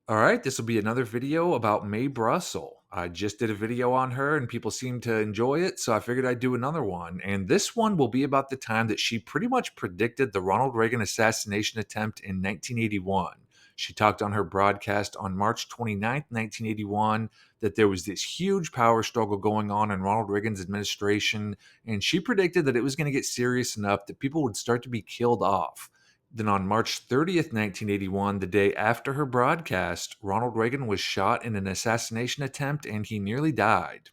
All right, this will be another video about Mae Brussell. I just did a video on her and people seem to enjoy it, so I figured I'd do another one. And this one will be about the time that she pretty much predicted the Ronald Reagan assassination attempt in 1981. She talked on her broadcast on March 29th, 1981, that there was this huge power struggle going on in Ronald Reagan's administration, and she predicted that it was going to get serious enough that people would start to be killed off. Then on March 30th, 1981, the day after her broadcast, Ronald Reagan was shot in an assassination attempt and he nearly died.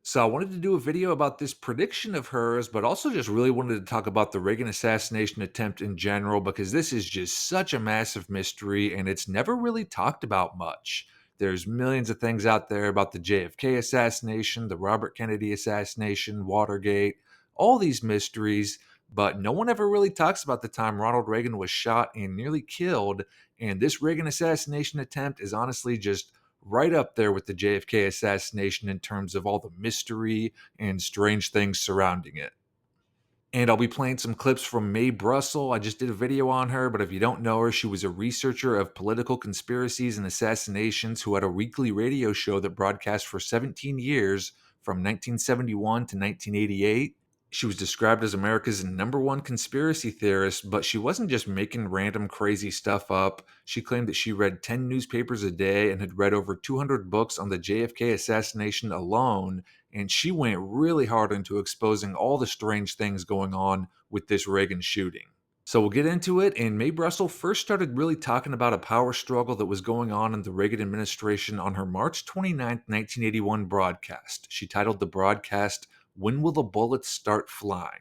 So I wanted to do a video about this prediction of hers, but also just really wanted to talk about the Reagan assassination attempt in general because this is just such a massive mystery and it's never really talked about much. There's millions of things out there about the JFK assassination, the Robert Kennedy assassination, Watergate, all these mysteries, but no one ever really talks about the time Ronald Reagan was shot and nearly killed. And this Reagan assassination attempt is honestly just right up there with the JFK assassination in terms of all the mystery and strange things surrounding it. And I'll be playing some clips from Mae Brussell. I just did a video on her, but if you don't know her, she was a researcher of political conspiracies and assassinations who had a weekly radio show that broadcast for 17 years from 1971 to 1988. She was described as America's number one conspiracy theorist, but she wasn't just making random crazy stuff up. She claimed that she read 10 newspapers a day and had read over 200 books on the JFK assassination alone, and she went really hard into exposing all the strange things going on with this Reagan shooting. So we'll get into it. And Mae Brussell first started really talking about a power struggle that was going on in the Reagan administration on her March 29th, 1981 broadcast. She titled the broadcast, "When Will the Bullets Start Flying?"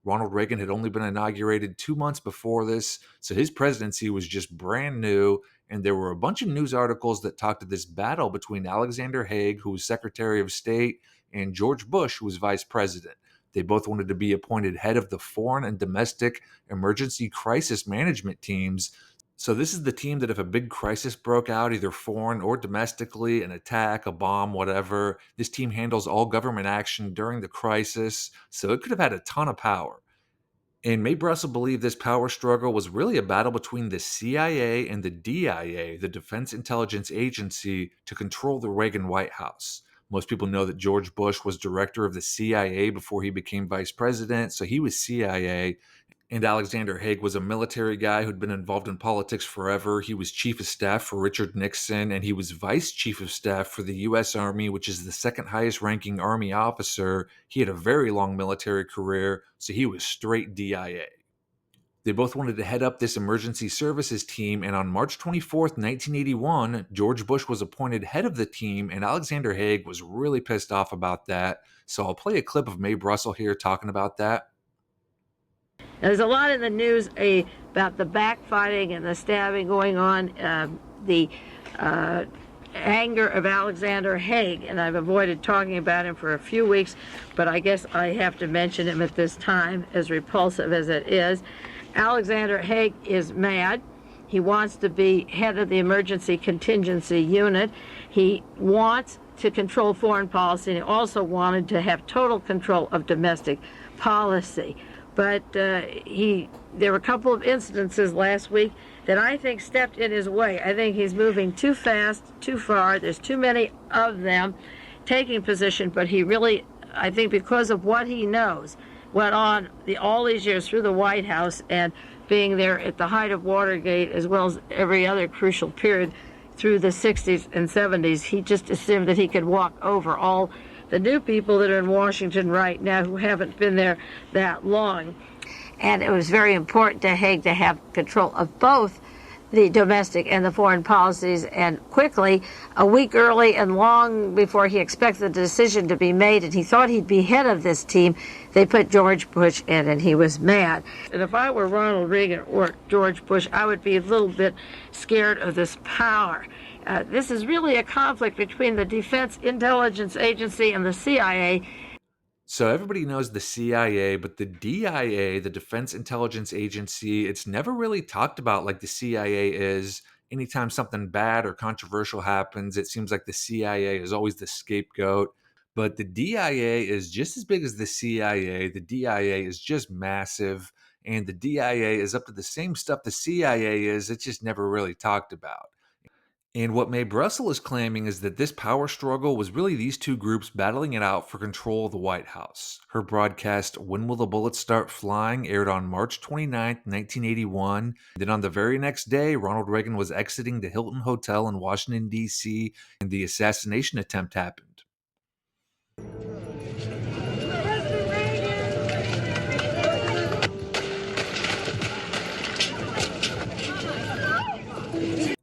Ronald Reagan had only been inaugurated 2 months before this, so his presidency was just brand new. And there were a bunch of news articles that talked of this battle between Alexander Haig, who was Secretary of State, and George Bush, who was Vice President. They both wanted to be appointed head of the foreign and domestic emergency crisis management teams. So, this is the team that if a big crisis broke out, either foreign or domestically, an attack, a bomb, whatever, this team handles all government action during the crisis. So, it could have had a ton of power. And Mae Brussell believed this power struggle was really a battle between the CIA and the DIA, the Defense Intelligence Agency, to control the Reagan White House. Most people know that George Bush was director of the CIA before he became vice president, so he was CIA. And Alexander Haig was a military guy who'd been involved in politics forever. He was chief of staff for Richard Nixon, and he was vice chief of staff for the U.S. Army, which is the second highest ranking Army officer. He had a very long military career, so he was straight DIA. They both wanted to head up this emergency services team, and on March 24th, 1981, George Bush was appointed head of the team, and Alexander Haig was really pissed off about that. So I'll play a clip of Mae Brussell here talking about that. There's a lot in the news about the backfighting and the stabbing going on, the anger of Alexander Haig, and I've avoided talking about him for a few weeks, but I guess I have to mention him at this time, as repulsive as it is. Alexander Haig is mad. He wants to be head of the emergency contingency unit. He wants to control foreign policy, and he also wanted to have total control of domestic policy. But there were a couple of incidences last week that I think stepped in his way. I think he's moving too fast, too far. There's too many of them taking position, but he really, I think because of what he knows, went on all these years through the White House and being there at the height of Watergate as well as every other crucial period through the 60s and 70s. He just assumed that he could walk over all the new people that are in Washington right now who haven't been there that long. And it was very important to Haig to have control of both the domestic and the foreign policies, and quickly, a week early and long before he expected the decision to be made and he thought he'd be head of this team, they put George Bush in, and he was mad. And if I were Ronald Reagan or George Bush, I would be a little bit scared of this power. This is really a conflict between the Defense Intelligence Agency and the CIA. So everybody knows the CIA, but the DIA, the Defense Intelligence Agency, it's never really talked about like the CIA is. Anytime something bad or controversial happens, it seems like the CIA is always the scapegoat. But the DIA is just as big as the CIA. The DIA is just massive, and the DIA is up to the same stuff the CIA is. It's just never really talked about. And what Mae Brussell is claiming is that this power struggle was really these two groups battling it out for control of the White House. Her broadcast, When Will the Bullets Start Flying, aired on March 29th, 1981. Then on the very next day, Ronald Reagan was exiting the Hilton Hotel in Washington, D.C., and the assassination attempt happened.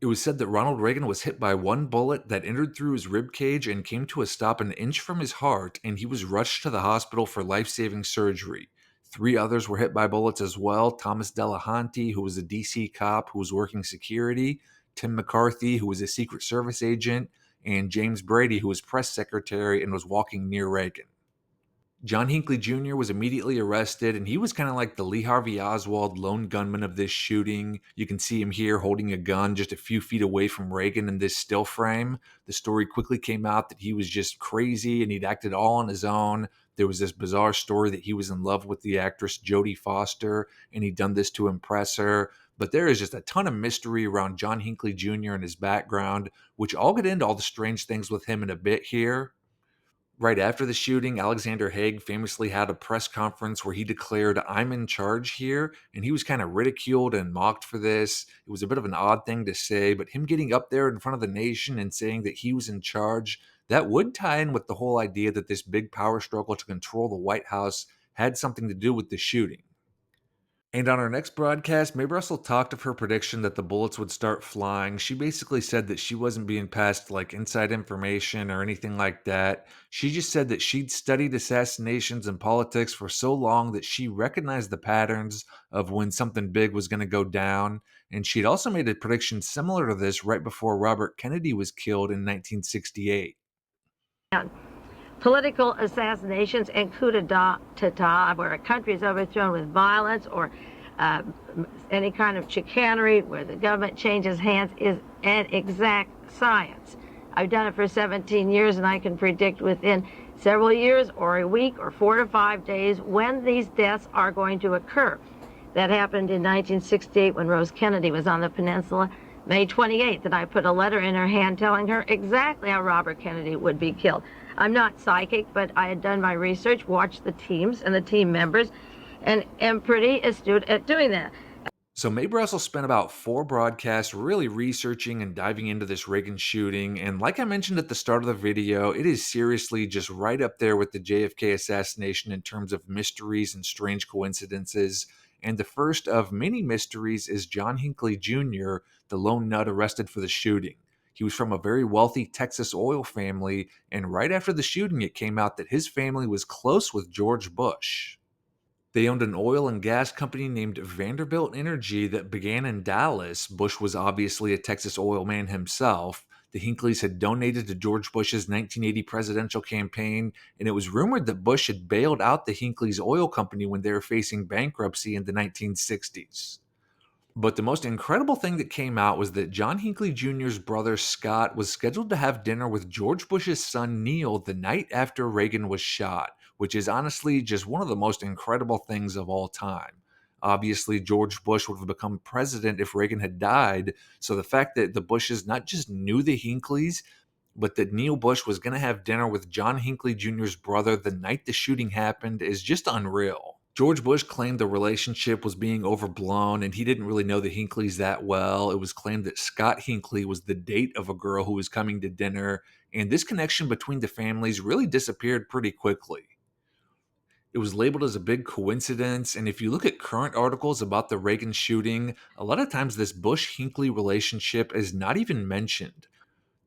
It was said that Ronald Reagan was hit by one bullet that entered through his rib cage and came to a stop an inch from his heart, and he was rushed to the hospital for life-saving surgery. Three others were hit by bullets as well: Thomas Delahanty, who was a DC cop who was working security; Tim McCarthy, who was a Secret Service agent; and James Brady, who was press secretary and was walking near Reagan. John Hinckley Jr. was immediately arrested, and he was kind of like the Lee Harvey Oswald lone gunman of this shooting. You can see him here holding a gun just a few feet away from Reagan in this still frame. The story quickly came out that he was just crazy and he'd acted all on his own. There was this bizarre story that he was in love with the actress Jodie Foster, and he'd done this to impress her. But there is just a ton of mystery around John Hinckley Jr. and his background, which I'll get into all the strange things with him in a bit here. Right after the shooting, Alexander Haig famously had a press conference where he declared, "I'm in charge here," and he was kind of ridiculed and mocked for this. It was a bit of an odd thing to say, but him getting up there in front of the nation and saying that he was in charge, that would tie in with the whole idea that this big power struggle to control the White House had something to do with the shooting. And on our next broadcast, Mae Russell talked of her prediction that the bullets would start flying. She basically said that she wasn't being passed like inside information or anything like that. She just said that she'd studied assassinations and politics for so long that she recognized the patterns of when something big was going to go down. And she'd also made a prediction similar to this right before Robert Kennedy was killed in 1968. Political assassinations and coup d'etat, where a country is overthrown with violence or uh, any kind of chicanery, where the government changes hands, is an exact science. I've done it for 17 years, and I can predict within several years or a week or 4 to 5 days when these deaths are going to occur. That happened in 1968 when Rose Kennedy was on the peninsula. May 28th, and I put a letter in her hand telling her exactly how Robert Kennedy would be killed. I'm not psychic, but I had done my research, watched the teams and the team members, and am pretty astute at doing that. So Mae Brussell spent about 4 broadcasts really researching and diving into this Reagan shooting. And like I mentioned at the start of the video, it is seriously just right up there with the JFK assassination in terms of mysteries and strange coincidences. And the first of many mysteries is John Hinckley Jr., the lone nut arrested for the shooting. He was from a very wealthy Texas oil family, and right after the shooting, it came out that his family was close with George Bush. They owned an oil and gas company named Vanderbilt Energy that began in Dallas. Bush was obviously a Texas oil man himself. The Hinkleys had donated to George Bush's 1980 presidential campaign, and it was rumored that Bush had bailed out the Hinkleys oil company when they were facing bankruptcy in the 1960s. But the most incredible thing that came out was that John Hinckley Jr.'s brother Scott was scheduled to have dinner with George Bush's son Neil the night after Reagan was shot, which is honestly just one of the most incredible things of all time. Obviously, George Bush would have become president if Reagan had died, so the fact that the Bushes not just knew the Hinkleys, but that Neil Bush was going to have dinner with John Hinckley Jr.'s brother the night the shooting happened is just unreal. George Bush claimed the relationship was being overblown and he didn't really know the Hinkleys that well. It was claimed that Scott Hinckley was the date of a girl who was coming to dinner, and this connection between the families really disappeared pretty quickly. It was labeled as a big coincidence, and if you look at current articles about the Reagan shooting, a lot of times this Bush Hinckley relationship is not even mentioned.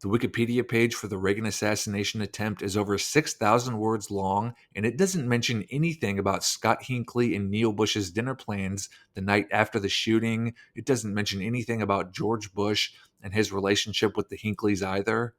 The Wikipedia page for the Reagan assassination attempt is over 6,000 words long, and it doesn't mention anything about Scott Hinckley and Neil Bush's dinner plans the night after the shooting. It doesn't mention anything about George Bush and his relationship with the Hinkleys either.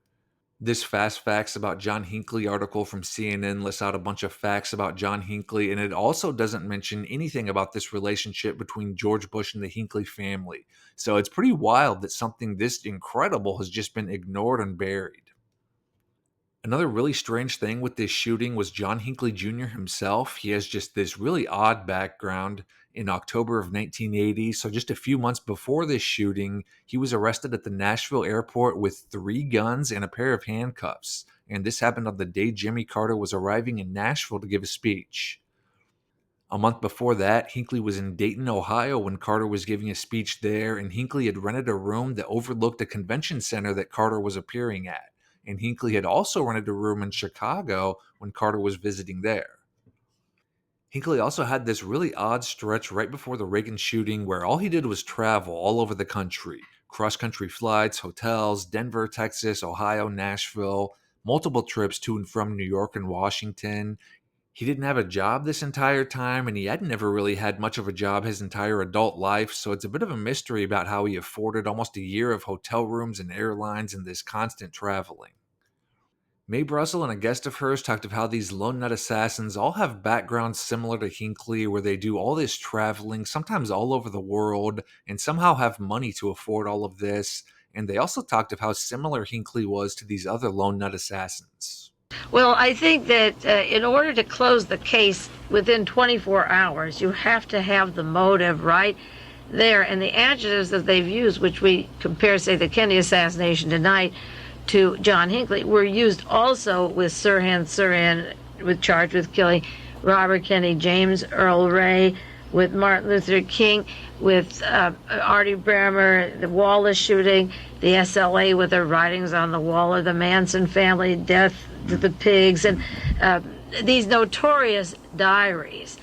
This Fast Facts about John Hinckley article from CNN lists out a bunch of facts about John Hinckley, and it also doesn't mention anything about this relationship between George Bush and the Hinckley family. So it's pretty wild that something this incredible has just been ignored and buried. Another really strange thing with this shooting was John Hinckley Jr. himself. He has just this really odd background. In October of 1980, so just a few months before this shooting, he was arrested at the Nashville airport with 3 guns and a pair of handcuffs. And this happened on the day Jimmy Carter was arriving in Nashville to give a speech. A month before that, Hinckley was in Dayton, Ohio when Carter was giving a speech there, and Hinckley had rented a room that overlooked a convention center that Carter was appearing at. And Hinckley had also rented a room in Chicago when Carter was visiting there. Hinckley also had this really odd stretch right before the Reagan shooting where all he did was travel all over the country. Cross country flights, hotels, Denver, Texas, Ohio, Nashville, multiple trips to and from New York and Washington. He didn't have a job this entire time, and he had never really had much of a job his entire adult life, so it's a bit of a mystery about how he afforded almost a year of hotel rooms and airlines and this constant traveling. Mae Brussell and a guest of hers talked of how these lone nut assassins all have backgrounds similar to Hinckley, where they do all this traveling, sometimes all over the world, and somehow have money to afford all of this. And they also talked of how similar Hinckley was to these other lone nut assassins. Well, I think that in order to close the case within 24 hours, you have to have the motive right there. And the adjectives that they've used, which we compare, say, the Kennedy assassination tonight to John Hinckley, were used also with Sirhan Sirhan, charged with killing Robert Kennedy, James Earl Ray, with Martin Luther King, with Artie Brammer, the Wallace shooting, the SLA with their writings on the wall, or the Manson family, death to the pigs, and these notorious diaries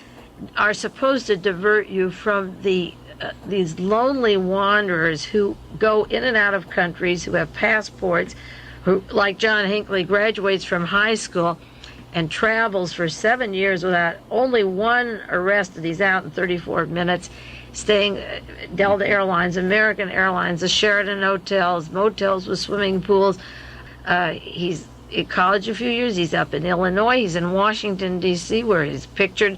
are supposed to divert you from these lonely wanderers who go in and out of countries, who have passports, who, like John Hinckley, graduates from high school and travels for 7 years without only one arrest, and he's out in 34 minutes, staying Delta Airlines, American Airlines, the Sheraton hotels, motels with swimming pools. He's in college a few years. He's up in Illinois. He's in Washington, D.C., where he's pictured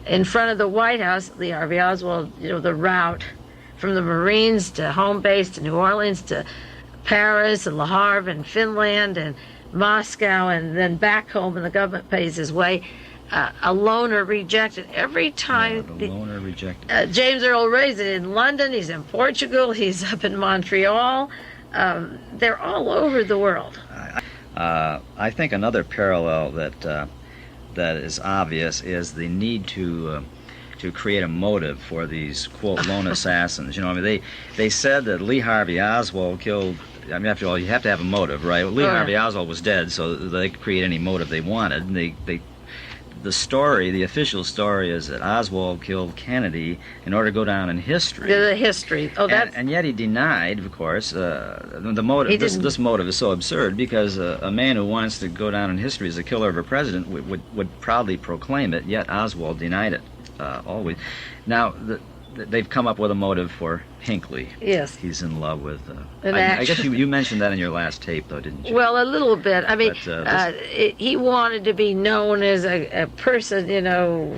in front of the White House. Lee Harvey Oswald, the route from the Marines to home base to New Orleans to Paris and Le Havre and Finland and Moscow, and then back home, and the government pays his way. A loner rejected every time. The loner rejected. James Earl Ray's in London. He's in Portugal. He's up in Montreal. They're all over the world. I think another parallel that is obvious is the need to create a motive for these quote lone assassins. They said that Lee Harvey Oswald killed. I mean, after all, you have to have a motive, right? Lee Harvey Oswald was dead, so they could create any motive they wanted. And the official story is that Oswald killed Kennedy in order to go down in history. The history. And yet he denied, of course, the motive. This motive is so absurd because a man who wants to go down in history as a killer of a president would proudly proclaim it, yet Oswald denied it always. Now, they've come up with a motive for Hinckley. Yes. He's in love with... I guess you mentioned that in your last tape, though, didn't you? Well, a little bit. I mean, he wanted to be known as a person,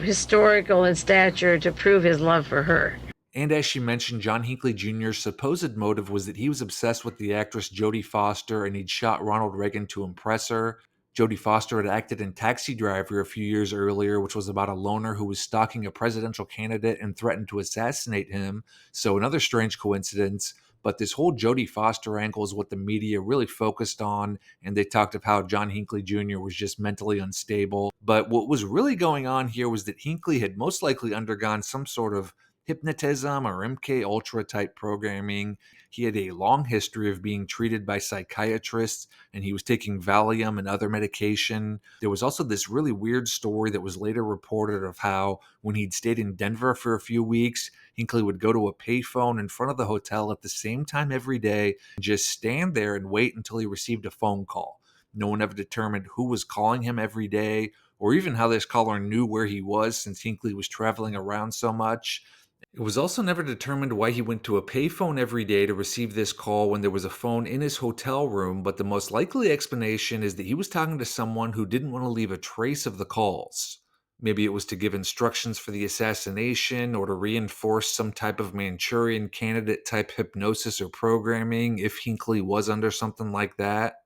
historical in stature, to prove his love for her. And as she mentioned, John Hinckley Jr.'s supposed motive was that he was obsessed with the actress Jodie Foster and he'd shot Ronald Reagan to impress her. Jodie Foster had acted in Taxi Driver a few years earlier, which was about a loner who was stalking a presidential candidate and threatened to assassinate him. So another strange coincidence. But this whole Jodie Foster angle is what the media really focused on, and they talked of how John Hinckley Jr. was just mentally unstable. But what was really going on here was that Hinckley had most likely undergone some sort of hypnotism or MK Ultra type programming. He had a long history of being treated by psychiatrists, and he was taking Valium and other medication. There was also this really weird story that was later reported of how when he'd stayed in Denver for a few weeks, Hinckley would go to a payphone in front of the hotel at the same time every day and just stand there and wait until he received a phone call. No one ever determined who was calling him every day, or even how this caller knew where he was since Hinckley was traveling around so much. It was also never determined why he went to a payphone every day to receive this call when there was a phone in his hotel room, but the most likely explanation is that he was talking to someone who didn't want to leave a trace of the calls. Maybe it was to give instructions for the assassination or to reinforce some type of Manchurian candidate type hypnosis or programming if Hinckley was under something like that.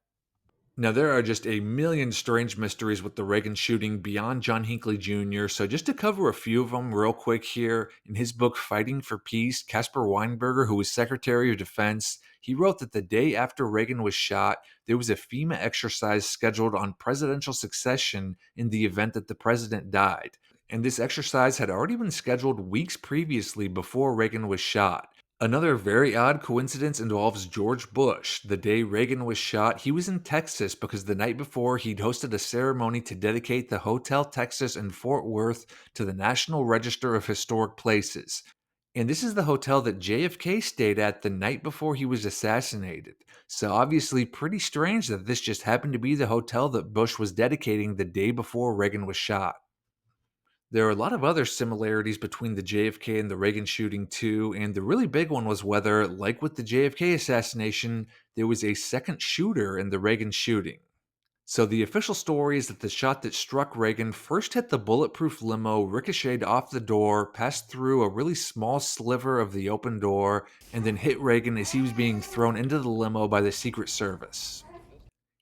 Now, there are just a million strange mysteries with the Reagan shooting beyond John Hinckley Jr., so just to cover a few of them real quick here, in his book Fighting for Peace, Caspar Weinberger, who was Secretary of Defense, he wrote that the day after Reagan was shot, there was a FEMA exercise scheduled on presidential succession in the event that the president died. And this exercise had already been scheduled weeks previously before Reagan was shot. Another very odd coincidence involves George Bush. The day Reagan was shot, he was in Texas because the night before he'd hosted a ceremony to dedicate the Hotel Texas in Fort Worth to the National Register of Historic Places. And this is the hotel that JFK stayed at the night before he was assassinated. So obviously pretty strange that this just happened to be the hotel that Bush was dedicating the day before Reagan was shot. There are a lot of other similarities between the JFK and the Reagan shooting, too, and the really big one was whether, like with the JFK assassination, there was a second shooter in the Reagan shooting. So, the official story is that the shot that struck Reagan first hit the bulletproof limo, ricocheted off the door, passed through a really small sliver of the open door, and then hit Reagan as he was being thrown into the limo by the Secret Service.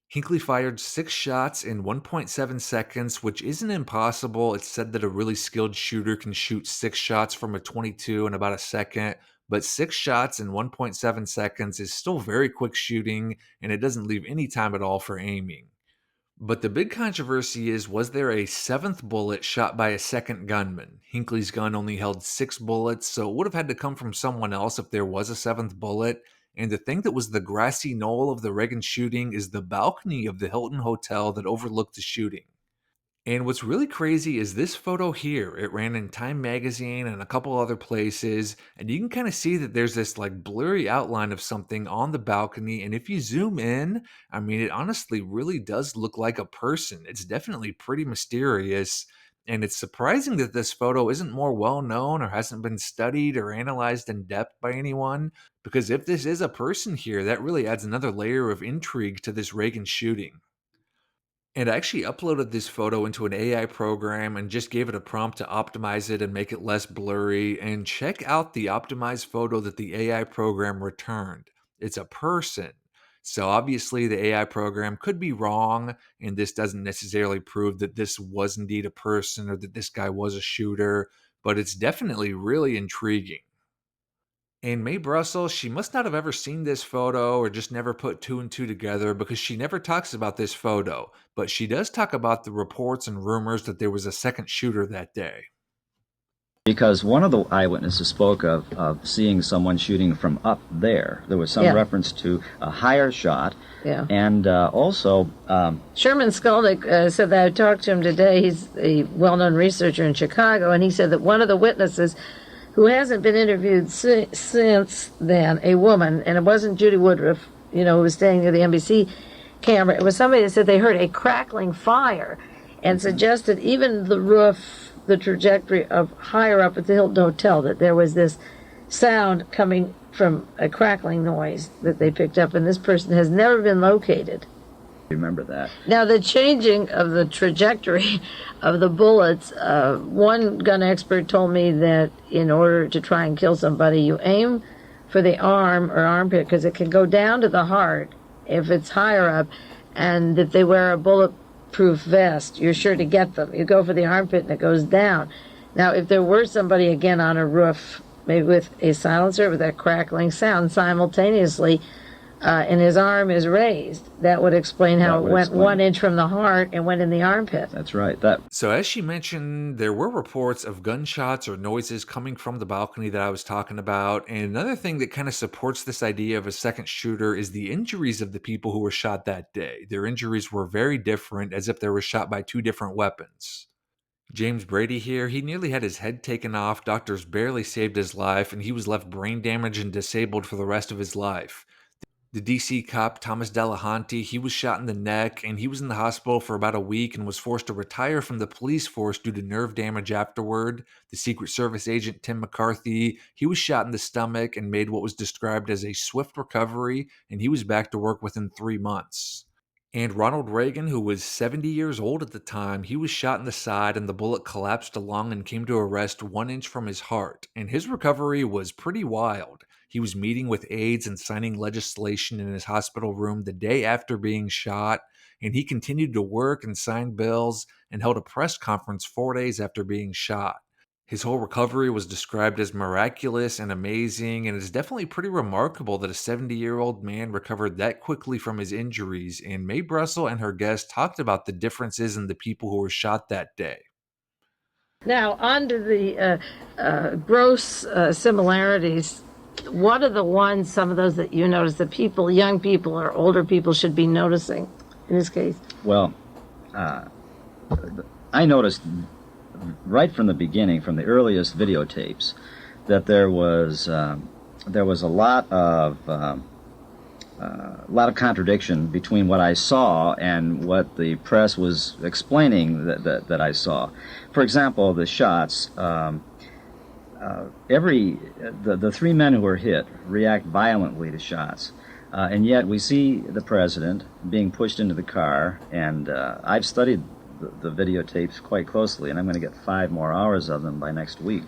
Hinckley fired 6 shots in 1.7 seconds, which isn't impossible. It's said that a really skilled shooter can shoot 6 shots from a 22 in about a second, but 6 shots in 1.7 seconds is still very quick shooting, and it doesn't leave any time at all for aiming. But the big controversy is, was there a seventh bullet shot by a second gunman? Hinckley's gun only held 6 bullets, so it would have had to come from someone else if there was a seventh bullet. And the thing that was the grassy knoll of the Reagan shooting is the balcony of the Hilton Hotel that overlooked the shooting. And what's really crazy is this photo here. It ran in Time Magazine and a couple other places, and you can kind of see that there's this like blurry outline of something on the balcony. And if you zoom in, I mean, it honestly really does look like a person. It's definitely pretty mysterious. And it's surprising that this photo isn't more well known or hasn't been studied or analyzed in depth by anyone, because if this is a person here, that really adds another layer of intrigue to this Reagan shooting. And I actually uploaded this photo into an AI program and just gave it a prompt to optimize it and make it less blurry. And check out the optimized photo that the AI program returned. It's a person. So obviously, the AI program could be wrong, and this doesn't necessarily prove that this was indeed a person or that this guy was a shooter, but it's definitely really intriguing. And Mae Brussell, she must not have ever seen this photo or just never put two and two together because she never talks about this photo. But she does talk about the reports and rumors that there was a second shooter that day. Because one of the eyewitnesses spoke of seeing someone shooting from up there. There was some Yeah. reference to a higher shot, Yeah. and also Sherman Skolnick said that I talked to him today. He's a well-known researcher in Chicago, and he said that one of the witnesses who hasn't been interviewed since then, a woman, and it wasn't Judy Woodruff, who was staying near the NBC camera. It was somebody that said they heard a crackling fire and suggested even the roof, the trajectory of higher up at the Hilton Hotel, that there was this sound coming from a crackling noise that they picked up, and this person has never been located. remember that. Now, the changing of the trajectory of the bullets, one gun expert told me that in order to try and kill somebody, you aim for the arm or armpit because it can go down to the heart if it's higher up, and if they wear a bulletproof vest, you're sure to get them. You go for the armpit and it goes down. Now, if there were somebody, again, on a roof, maybe with a silencer with that crackling sound simultaneously, and his arm is raised, that would explain how it went 1 inch from the heart and went in the armpit. That's right. So as she mentioned, there were reports of gunshots or noises coming from the balcony that I was talking about. And another thing that kind of supports this idea of a second shooter is the injuries of the people who were shot that day. Their injuries were very different, as if they were shot by two different weapons. James Brady here, he nearly had his head taken off. Doctors barely saved his life, and he was left brain damaged and disabled for the rest of his life. The DC cop Thomas Delahanty, he was shot in the neck, and he was in the hospital for about a week and was forced to retire from the police force due to nerve damage afterward. The Secret Service agent Tim McCarthy, he was shot in the stomach and made what was described as a swift recovery, and he was back to work within 3 months. And Ronald Reagan, who was 70 years old at the time, he was shot in the side and the bullet collapsed along and came to a rest 1 inch from his heart. And his recovery was pretty wild. He was meeting with aides and signing legislation in his hospital room the day after being shot, and he continued to work and sign bills and held a press conference 4 days after being shot. His whole recovery was described as miraculous and amazing, and it's definitely pretty remarkable that a 70-year-old man recovered that quickly from his injuries. And Mae Brussell and her guest talked about the differences in the people who were shot that day. Now, on to the gross similarities. What are the ones, some of those that you notice, that people, young people or older people, should be noticing in this case? Well, I noticed right from the beginning, from the earliest videotapes, that there was a lot of contradiction between what I saw and what the press was explaining that I saw. For example, the shots. The three men who were hit react violently to shots, and yet we see the president being pushed into the car. And I've studied the videotapes quite closely, and I'm going to get 5 more hours of them by next week,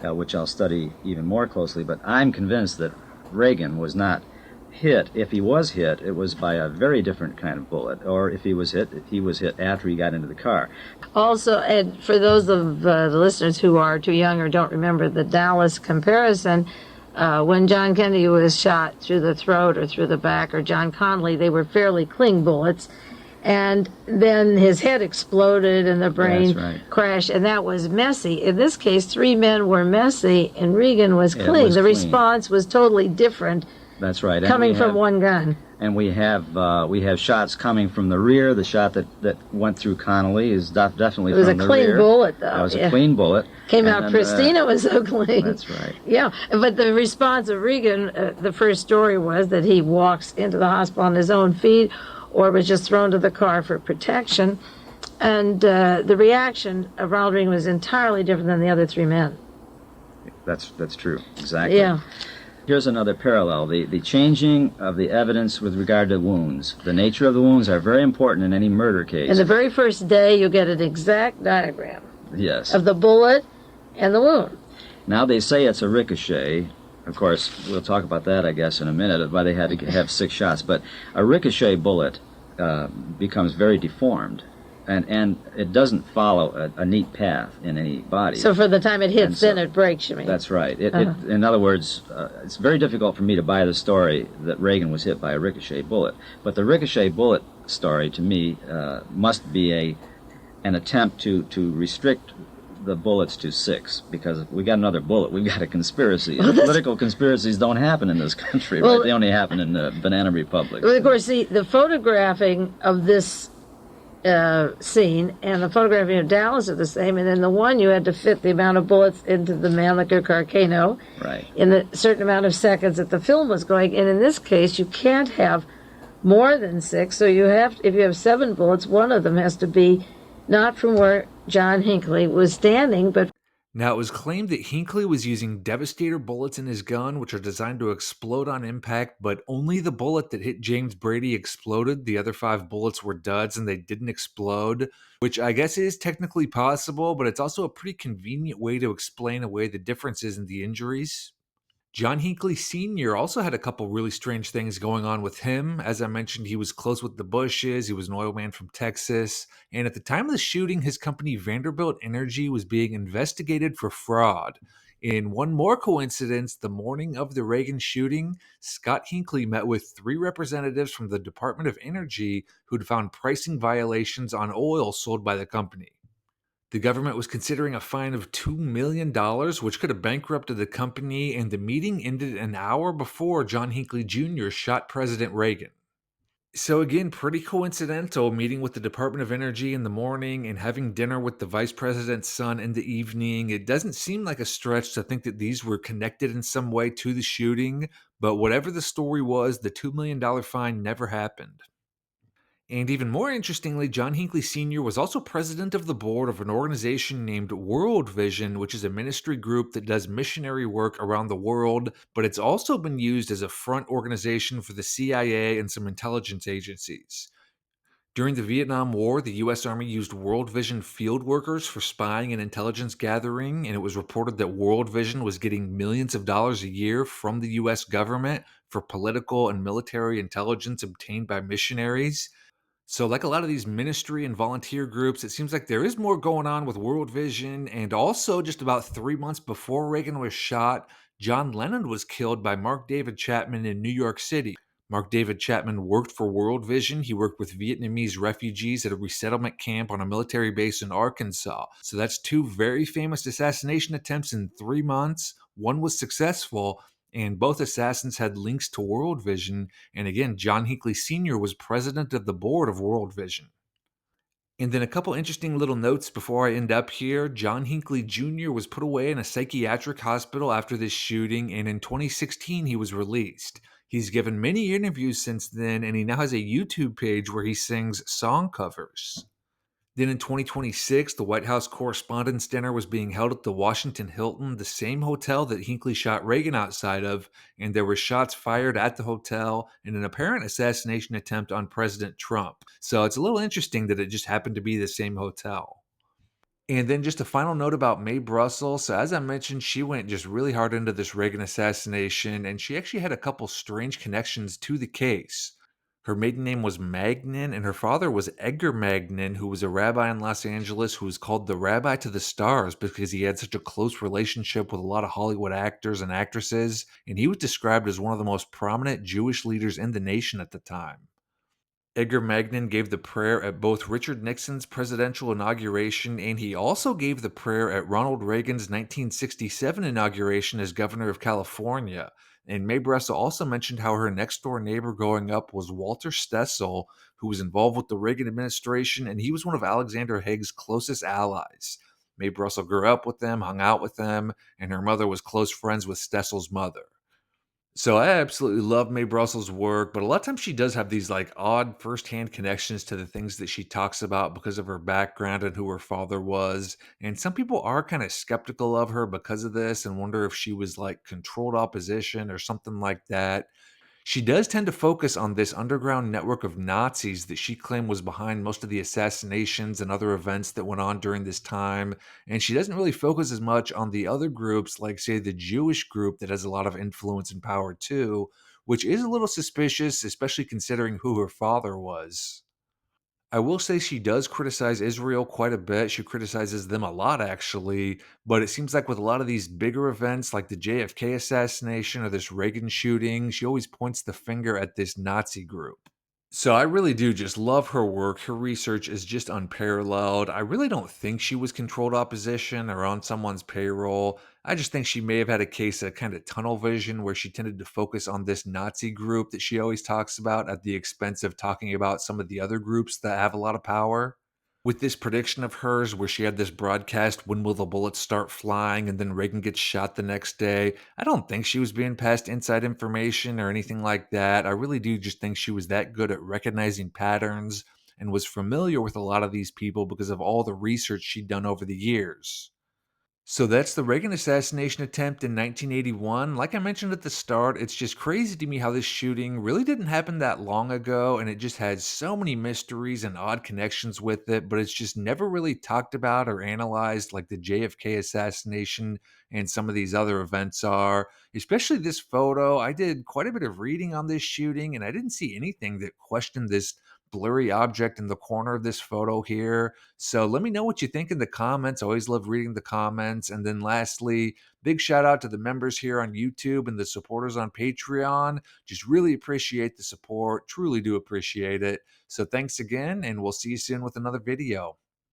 which I'll study even more closely. But I'm convinced that Reagan was not hit. If he was hit, it was by a very different kind of bullet, or if he was hit after he got into the car. Also, and for those of the listeners who are too young or don't remember the Dallas comparison, when John Kennedy was shot through the throat or through the back, or John Connally, they were fairly clean bullets. And then his head exploded and the brain crashed, and that was messy. In this case, 3 men were messy, and Reagan was clean. The response was totally different. That's right. Coming from one gun. And we have shots coming from the rear. The shot that went through Connally is definitely from the rear. It was a clean bullet, though. That was a clean bullet. Came out pristine. It was so clean. That's right. Yeah, but the response of Reagan, the first story was that he walks into the hospital on his own feet, or was just thrown to the car for protection. And the reaction of Ronald Reagan was entirely different than the other 3 men. That's true. Exactly. Yeah. Here's another parallel, the changing of the evidence with regard to wounds. The nature of the wounds are very important in any murder case. And the very first day, you get an exact diagram yes. of the bullet and the wound. Now they say it's a ricochet. Of course, we'll talk about that, I guess, in a minute, why they had to have 6 shots. But a ricochet bullet becomes very deformed. And it doesn't follow a neat path in any body. So for the time it hits, then it breaks, you mean? That's right. In other words, it's very difficult for me to buy the story that Reagan was hit by a ricochet bullet. But the ricochet bullet story, to me, must be an attempt to restrict the bullets to 6, because if we got another bullet, we've got a conspiracy. And political conspiracies don't happen in this country, right? They only happen in the banana republics. Well, of course, the photographing of this scene and the photographing of Dallas are the same, and then the one you had to fit the amount of bullets into the Mannlicher Carcano in the certain amount of seconds that the film was going. And in this case, you can't have more than 6, so you have, if you have 7 bullets, one of them has to be not from where John Hinckley was standing, but Now, it was claimed that Hinckley was using Devastator bullets in his gun, which are designed to explode on impact, but only the bullet that hit James Brady exploded. The other 5 bullets were duds and they didn't explode, which I guess is technically possible, but it's also a pretty convenient way to explain away the differences in the injuries. John Hinckley Sr. also had a couple really strange things going on with him. As I mentioned, he was close with the Bushes, he was an oil man from Texas, and at the time of the shooting, his company Vanderbilt Energy was being investigated for fraud. In one more coincidence, the morning of the Reagan shooting, Scott Hinckley met with 3 representatives from the Department of Energy who'd found pricing violations on oil sold by the company. The government was considering a fine of $2 million, which could have bankrupted the company, and the meeting ended an hour before John Hinckley Jr. shot President Reagan. So again, pretty coincidental, meeting with the Department of Energy in the morning and having dinner with the vice president's son in the evening. It doesn't seem like a stretch to think that these were connected in some way to the shooting, but whatever the story was, the $2 million fine never happened. And even more interestingly, John Hinckley Sr. was also president of the board of an organization named World Vision, which is a ministry group that does missionary work around the world, but it's also been used as a front organization for the CIA and some intelligence agencies. During the Vietnam War, the US Army used World Vision field workers for spying and intelligence gathering, and it was reported that World Vision was getting millions of dollars a year from the US government for political and military intelligence obtained by missionaries. So, like a lot of these ministry and volunteer groups, it seems like there is more going on with World Vision. And also, just about 3 months before Reagan was shot, John Lennon was killed by Mark David Chapman in New York City. Mark David Chapman worked for World Vision. He worked with Vietnamese refugees at a resettlement camp on a military base in Arkansas. So, that's two very famous assassination attempts in 3 months. One was successful, and both assassins had links to World Vision. And again, John Hinckley Sr. was president of the board of World Vision. And then a couple interesting little notes before I end up here. John Hinckley Jr. was put away in a psychiatric hospital after this shooting, and in 2016 he was released. He's given many interviews since then, and he now has a YouTube page where he sings song covers. Then in 2026, the White House Correspondents' Dinner was being held at the Washington Hilton, the same hotel that Hinckley shot Reagan outside of, and there were shots fired at the hotel in an apparent assassination attempt on President Trump. So it's a little interesting that it just happened to be the same hotel. And then just a final note about Mae Brussell. So as I mentioned, she went just really hard into this Reagan assassination, and she actually had a couple strange connections to the case. Her maiden name was Magnin, and her father was Edgar Magnin, who was a rabbi in Los Angeles who was called the Rabbi to the Stars because he had such a close relationship with a lot of Hollywood actors and actresses, and he was described as one of the most prominent Jewish leaders in the nation at the time. Edgar Magnin gave the prayer at both Richard Nixon's presidential inauguration, and he also gave the prayer at Ronald Reagan's 1967 inauguration as governor of California. And Mae Brussell also mentioned how her next door neighbor growing up was Walter Stessel, who was involved with the Reagan administration, and he was one of Alexander Haig's closest allies. Mae Brussell grew up with them, hung out with them, and her mother was close friends with Stessel's mother. So I absolutely love Mae Brussell's work, but a lot of times she does have these like odd firsthand connections to the things that she talks about because of her background and who her father was. And some people are kind of skeptical of her because of this and wonder if she was like controlled opposition or something like that. She does tend to focus on this underground network of Nazis that she claimed was behind most of the assassinations and other events that went on during this time. And she doesn't really focus as much on the other groups, like, say, the Jewish group that has a lot of influence and power too, which is a little suspicious, especially considering who her father was. I will say she does criticize Israel quite a bit. She criticizes them a lot, actually. But it seems like with a lot of these bigger events, like the JFK assassination or this Reagan shooting, she always points the finger at this Nazi group. So I really do just love her work. Her research is just unparalleled. I really don't think she was controlled opposition or on someone's payroll. I just think she may have had a case of kind of tunnel vision where she tended to focus on this Nazi group that she always talks about at the expense of talking about some of the other groups that have a lot of power. With this prediction of hers, where she had this broadcast, when will the bullets start flying? And then Reagan gets shot the next day. I don't think she was being passed inside information or anything like that. I really do just think she was that good at recognizing patterns and was familiar with a lot of these people because of all the research she'd done over the years. So that's the Reagan assassination attempt in 1981. Like I mentioned at the start, it's just crazy to me how this shooting really didn't happen that long ago, and it just had so many mysteries and odd connections with it, but it's just never really talked about or analyzed like the JFK assassination and some of these other events are. Especially this photo. I did quite a bit of reading on this shooting, and I didn't see anything that questioned this blurry object in the corner of this photo here. So let me know what you think in the comments. I always love reading the comments. And then lastly, big shout out to the members here on YouTube and the supporters on Patreon. Just really appreciate the support. Truly do appreciate it. So thanks again, and we'll see you soon with another video.